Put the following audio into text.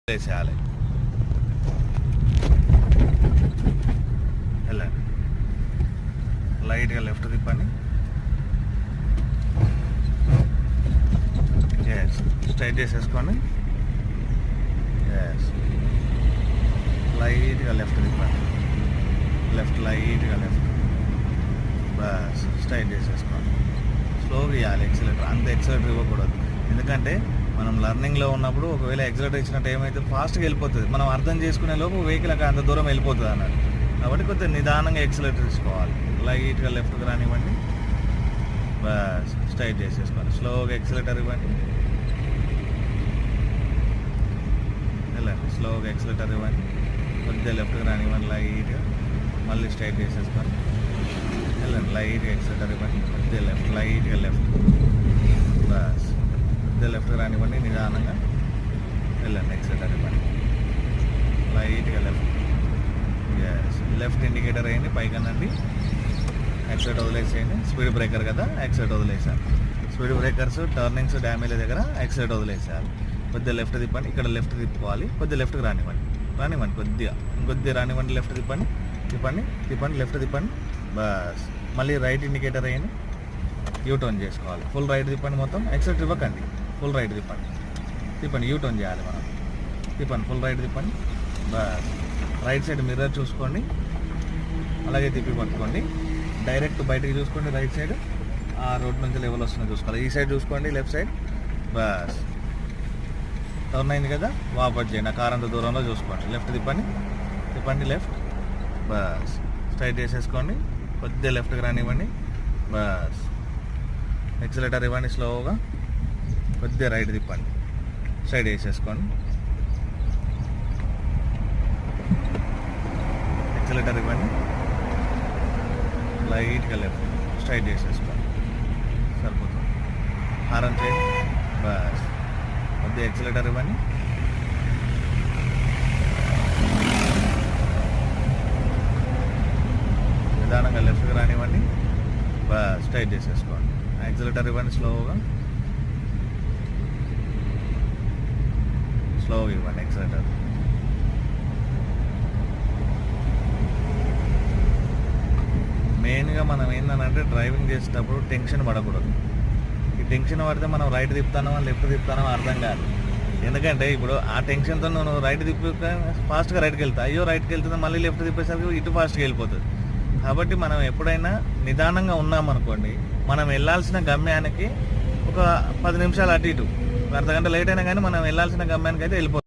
వేసేయాలి. వెళ్ళండి, లైట్గా లెఫ్ట్ తిప్పండి. ఎస్, స్ట్రైట్ చేసేసుకోండి. ఎస్, లైట్గా లెఫ్ట్ తిప్పండి. లెఫ్ట్, లైట్గా లెఫ్ట్. బస్, స్ట్రైట్ చేసేసుకోండి. స్లోగా ఇవ్వాలి ఎక్సిలేటర్, అంత ఎక్సిలేటర్ ఇవ్వకూడదు. ఎందుకంటే మనం లర్నింగ్లో ఉన్నప్పుడు ఒకవేళ ఎక్సిలేటర్ ఇచ్చినట్టు ఏమైతే ఫాస్ట్గా వెళ్ళిపోతుంది, మనం అర్థం చేసుకునే లోపు వెహికల్ అంత దూరం వెళ్ళిపోతుంది అన్నట్టు. కాబట్టి కొంచెం నిదానంగా ఎక్సిలేటర్ తీసుకోవాలి. లైట్గా లెఫ్ట్కి రానివ్వండి. బస్, స్ట్రైట్ చేసేసుకోండి. స్లోగా ఎక్సిలేటర్ ఇవ్వండి. వెళ్ళండి, స్లోగా ఎక్సిలేటర్ ఇవ్వండి. కొద్దిగా లెఫ్ట్కి రానివ్వండి. లైట్గా మళ్ళీ స్ట్రైట్ చేసేసుకోండి. వెళ్ళండి, లైట్గా ఎక్సిలేటర్ ఇవ్వండి. కొద్దిగా లెఫ్ట్, లైట్గా లెఫ్ట్. బస్, కొద్దిగా లెఫ్ట్కి రానివ్వండి. నిదానంగా వెళ్ళండి, ఎక్సిలేటర్ ఇవ్వండి. లైట్గా లెఫ్ట్. ఎస్, లెఫ్ట్ ఇండికేటర్ వేయండి, పైకనండి. యాక్సిలేటర్ వదిలేసేయండి. స్పీడ్ బ్రేకర్ కదా, యాక్సిలేటర్ వదిలేసాను. స్పీడ్ బ్రేకర్స్, టర్నింగ్స్, డ్యామేజ్ దగ్గర యాక్సిలేటర్ వదిలేసేయాలి. కొద్దిగా లెఫ్ట్ తిప్పండి. ఇక్కడ లెఫ్ట్ తిప్పుకోవాలి. కొద్దిగా లెఫ్ట్కి రానివ్వండి. కొద్దిగా రానివ్వండి. లెఫ్ట్ తిప్పండి, లెఫ్ట్ తిప్పండి. బస్, మళ్ళీ రైట్ ఇండికేటర్ వేయండి. యూటర్న్ చేసుకోవాలి. ఫుల్ రైట్ తిప్పండి. మొత్తం యాక్సిలేటర్ ఇవ్వకండి. ఫుల్ రైట్ తిప్పండి. యూటర్న్ చేయాలి మనం. ఫుల్ రైట్ తిప్పండి. బస్, రైట్ సైడ్ మిర్రర్ చూసుకోండి. అలాగే తిప్పి పట్టుకోండి. డైరెక్ట్ బయటకి చూసుకోండి. రైట్ సైడ్ ఆ రోడ్ నుంచి లెవెల్ వస్తుందో చూసుకోవాలి. ఈ సైడ్ చూసుకోండి, లెఫ్ట్ సైడ్. బస్, టర్న్ అయింది కదా, వాపస్ చేయండి. ఆ కార్ అంత దూరంలో చూసుకోండి. లెఫ్ట్ తిప్పండి. లెఫ్ట్. బస్, స్ట్రైట్ చేసేసుకోండి. కొద్దిగా లెఫ్ట్కి రానివ్వండి. బస్, ఎక్సిలేటర్ ఇవ్వండి స్లోగా. కొద్దిగా రైట్ తిప్పండి. స్ట్రైట్ వేసేసుకోండి. ఎక్సిలేటర్ ఇవ్వండి. లైట్గా లెఫ్ట్, స్ట్రైట్ చేసేసుకోండి. సరిపోతుంది. హారన్ చేయండి. బస్, కొద్దిగా ఎక్సిలేటర్ ఇవ్వండి. నిదానంగా లెఫ్ట్కి రానివ్వండి. బస్, స్ట్రైట్ చేసేసుకోండి. యాక్సిలేటర్ ఇవ్వండి స్లోగా ఇవ్వండి. యాక్సిలేటర్ మెయిన్గా మనం ఏంటంటే డ్రైవింగ్ చేసేటప్పుడు టెన్షన్ పడకూడదు. ఈ టెన్షన్ పడితే మనం రైట్ తిప్పుతానో లెఫ్ట్ తిప్పుతానో అర్థం కాదు. ఎందుకంటే ఇప్పుడు ఆ టెన్షన్తో నువ్వు రైట్ తిప్పితే ఫాస్ట్గా రైట్కి వెళ్తావు. అయ్యో రైట్కి వెళ్తుంది, మళ్ళీ లెఫ్ట్ తిప్పేసరికి ఇటు ఫాస్ట్గా వెళ్ళిపోతుంది. కాబట్టి మనం ఎప్పుడైనా నిదానంగా ఉన్నామనుకోండి, మనం వెళ్ళాల్సిన గమ్యానికి ఒక 10 నిమిషాలు అటు ఇటు, అర్ధగంట లేట్ అయినా కానీ మనం వెళ్ళాల్సిన గమ్యానికి అయితే వెళ్ళిపోతుంది.